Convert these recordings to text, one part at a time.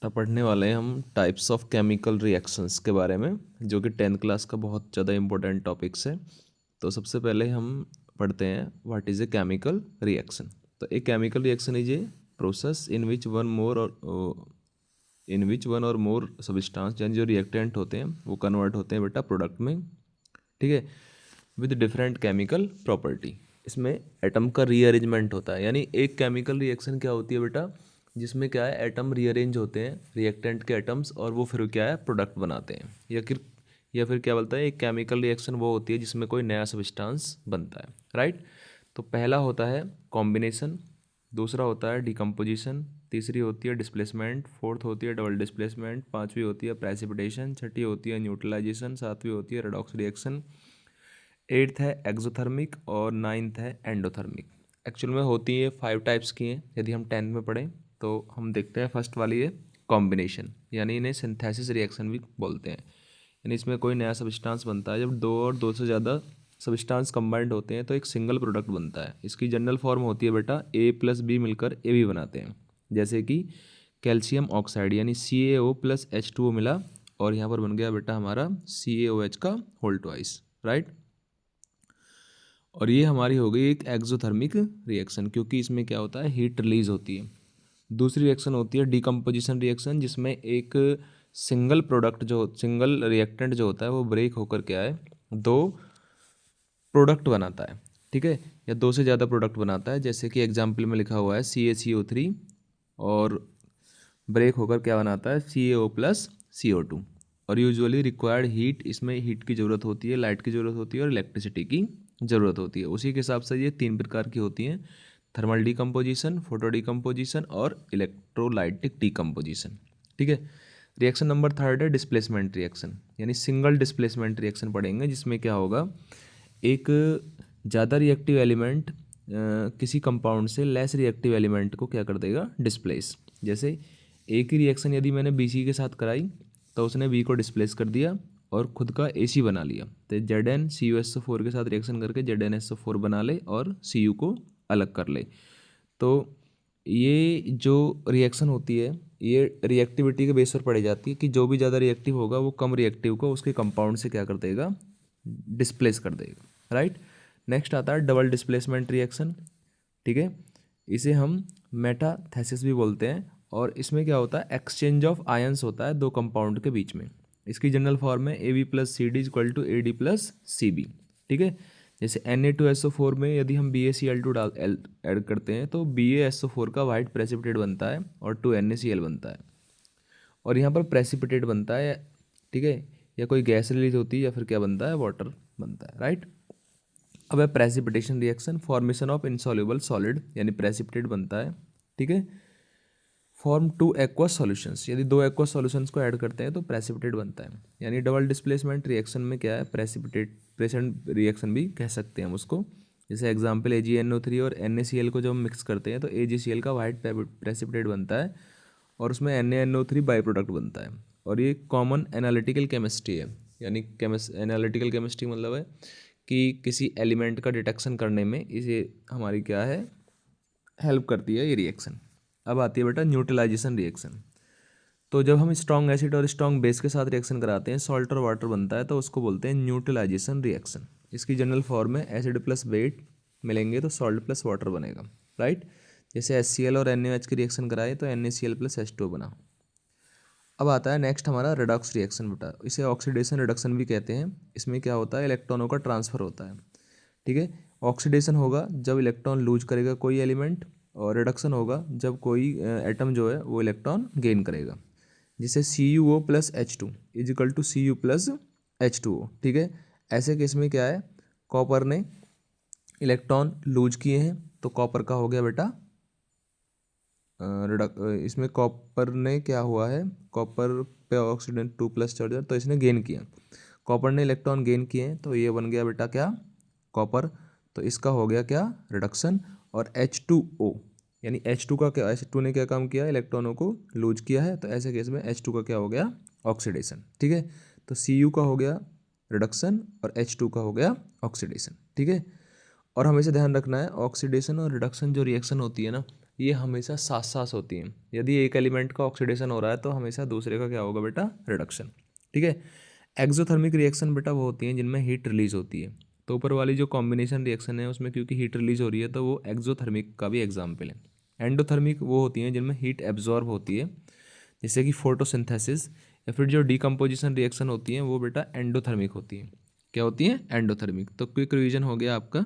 अब पढ़ने वाले हैं हम टाइप्स ऑफ केमिकल रिएक्शंस के बारे में, जो कि 10th क्लास का बहुत ज़्यादा इंपॉर्टेंट टॉपिक्स है। तो सबसे पहले हम पढ़ते हैं what is a chemical reaction. तो एक chemical reaction is a process in which one और मोर सब्सटेंस, यानी जो रिएक्टेंट होते हैं वो कन्वर्ट होते हैं बेटा प्रोडक्ट में, ठीक है, विद डिफरेंट केमिकल प्रॉपर्टी। इसमें एटम का रीअरेंजमेंट होता है, यानी एक केमिकल रिएक्शन क्या होती है बेटा, जिसमें क्या है एटम रीअरेंज होते हैं रिएक्टेंट के एटम्स, और वो फिर क्या है प्रोडक्ट बनाते हैं। या फिर क्या बोलता है, एक केमिकल रिएक्शन वो होती है जिसमें कोई नया सब्सटेंस बनता है, राइट। तो पहला होता है कॉम्बिनेशन, दूसरा होता है डिकम्पोजिशन, तीसरी होती है डिस्प्लेसमेंट, फोर्थ होती है डबल डिस्प्लेसमेंट, पांचवी होती है प्रेसिपिटेशन, छठी होती है न्यूट्रलाइजेशन, सातवीं होती है रेडॉक्स रिएक्शन, एट्थ है एक्सोथर्मिक और नाइन्थ है एंडोथर्मिक। एक्चुअल में होती है 5 टाइप्स की हैं। यदि हम 10th में पढ़ें तो हम देखते हैं फर्स्ट वाली है कॉम्बिनेशन, यानी इन्हें सिंथेसिस रिएक्शन भी बोलते हैं। यानी इसमें कोई नया सब्सटेंस बनता है, जब दो और दो से ज़्यादा सब्सटेंस कंबाइंड होते हैं तो एक सिंगल प्रोडक्ट बनता है। इसकी जनरल फॉर्म होती है बेटा A+B मिलकर AB बनाते हैं, जैसे कि कैल्शियम ऑक्साइड यानी CaO+H2O मिला और यहाँ पर बन गया बेटा हमारा CaOH का होल ट्वाइस, राइट। और ये हमारी हो गई एक एक्सोथर्मिक रिएक्शन, क्योंकि इसमें क्या होता है हीट रिलीज होती है। दूसरी रिएक्शन होती है डिकम्पोजिशन रिएक्शन, जिसमें एक सिंगल रिएक्टेंट जो होता है वो ब्रेक होकर क्या है दो प्रोडक्ट बनाता है, ठीक है, या दो से ज़्यादा प्रोडक्ट बनाता है। जैसे कि एग्जाम्पल में लिखा हुआ है CaCO3 और ब्रेक होकर क्या बनाता है CaO+CO2। और यूजुअली रिक्वायर्ड हीट, इसमें हीट की ज़रूरत होती है, लाइट की ज़रूरत होती है और इलेक्ट्रिसिटी की ज़रूरत होती है। उसी के हिसाब से ये 3 प्रकार की होती हैं, थर्मल डिकम्पोजिशन, फोटो डिकम्पोजिशन और इलेक्ट्रोलाइटिक डिकम्पोजिशन, ठीक है। रिएक्शन नंबर थर्ड है डिस्प्लेसमेंट रिएक्शन, यानी सिंगल डिस्प्लेसमेंट रिएक्शन पढ़ेंगे, जिसमें क्या होगा एक ज़्यादा रिएक्टिव एलिमेंट किसी कंपाउंड से लेस रिएक्टिव एलिमेंट को क्या कर देगा डिस्प्लेस। जैसे एक ही रिएक्शन यदि मैंने BC के साथ कराई तो उसने B को डिस्प्लेस कर दिया और खुद का AC बना लिया। तो ZnCuSO4 के साथ रिएक्शन करके ZnSO4 बना ले और Cu को अलग कर ले। तो ये जो रिएक्शन होती है ये रिएक्टिविटी के बेस पर पढ़ी जाती है कि जो भी ज़्यादा रिएक्टिव होगा वो कम रिएक्टिव को उसके कंपाउंड से क्या कर देगा डिस्प्लेस कर देगा, राइट। नेक्स्ट आता है डबल डिस्प्लेसमेंट रिएक्शन, ठीक है, इसे हम मेटाथेसिस भी बोलते हैं। और इसमें क्या होता है एक्सचेंज ऑफ आयंस होता है दो कंपाउंड के बीच में। इसकी जनरल फॉर्म है AB+CD=AD+CB, ठीक है। जैसे Na2SO4 में यदि हम BaCl2 ऐड करते हैं तो BaSO4 का वाइट प्रेसिपिटेट बनता है और 2NaCl बनता है, और यहाँ पर प्रेसिपिटेट बनता है, ठीक है, या कोई गैस रिलीज होती है या फिर क्या बनता है वाटर बनता है, राइट। अब है precipitation reaction, formation of insoluble solid, यानी प्रेसिपिटेट बनता है, ठीक है। फॉर्म 2 एक्वस सॉल्यूशंस, यदि दो एक्वस सॉल्यूशंस को ऐड करते हैं तो प्रेसिपिटेट बनता है। यानी डबल डिस्प्लेसमेंट रिएक्शन में क्या है प्रेसिपिटेट रिएक्शन भी कह सकते हैं हम उसको। जैसे एग्जांपल AgNO3 और NaCl को जब हम मिक्स करते हैं तो AgCl का वाइट प्रेसिपिटेट बनता है और उसमें NaNO3 बाई प्रोडक्ट बनता है। और ये कॉमन एनालिटिकल केमिस्ट्री है, यानी एनालिटिकल केमिस्ट्री मतलब है कि किसी एलिमेंट का डिटेक्शन करने में इसे हमारी क्या है हेल्प करती है ये रिएक्शन। अब आती है बेटा न्यूट्रलाइजेशन रिएक्शन। तो जब हम स्ट्रॉन्ग एसिड और स्ट्रॉन्ग बेस के साथ रिएक्शन कराते हैं, सॉल्ट और वाटर बनता है, तो उसको बोलते हैं न्यूट्रलाइजेशन रिएक्शन। इसकी जनरल फॉर्म है एसिड प्लस वेट मिलेंगे तो सॉल्ट प्लस वाटर बनेगा, राइट। जैसे HCl और NaOH की रिएक्शन कराए तो NaCl+H2O बना। अब आता है नेक्स्ट हमारा रेडॉक्स रिएक्शन बेटा, इसे ऑक्सीडेशन रिडक्शन भी कहते हैं। इसमें क्या होता है इलेक्ट्रॉनों का ट्रांसफर होता है, ठीक है। ऑक्सीडेशन होगा जब इलेक्ट्रॉन लूज करेगा कोई एलिमेंट, और रिडक्शन होगा जब कोई एटम जो है वो इलेक्ट्रॉन गेन करेगा। जिसे CuO+H2 ठीक है। ऐसे केस में क्या है कॉपर ने इलेक्ट्रॉन लूज किए हैं तो कॉपर का हो गया बेटा इसमें कॉपर ने क्या हुआ है, कॉपर पे ऑक्सीडेंट 2+ चार्जर तो इसने गेन किया, कॉपर ने इलेक्ट्रॉन गेन किए हैं तो ये बन गया बेटा क्या कॉपर, तो इसका हो गया क्या रिडक्शन। और H2O यानी H2 का क्या, H2 ने क्या काम किया इलेक्ट्रॉनों को लूज किया है, तो ऐसे केस में H2 का क्या हो गया ऑक्सीडेशन, ठीक है। तो Cu का हो गया रिडक्शन और H2 का हो गया ऑक्सीडेशन, ठीक है। और हमेशा ध्यान रखना है ऑक्सीडेशन और रिडक्शन जो रिएक्शन होती है ना, ये हमेशा साथ साथ होती हैं। यदि एक एलिमेंट का ऑक्सीडेशन हो रहा है तो हमेशा दूसरे का क्या होगा बेटा, रिडक्शन। ठीक है। एक्सोथर्मिक रिएक्शन बेटा वो होती हैं जिनमें हीट रिलीज होती है। तो ऊपर वाली जो कॉम्बिनेशन रिएक्शन है उसमें क्योंकि हीट रिलीज हो रही है तो वो एक्सोथर्मिक का भी एग्जाम्पल है। एंडोथर्मिक वो होती हैं जिनमें हीट एब्जॉर्ब होती है, जैसे कि फोटोसिंथेसिस, या फिर जो डीकम्पोजिशन रिएक्शन होती हैं वो बेटा एंडोथर्मिक होती हैं। क्या होती हैं, एंडोथर्मिक। तो क्विक रिवीजन हो गया आपका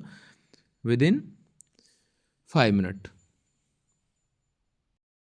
विद इन 5 मिनट।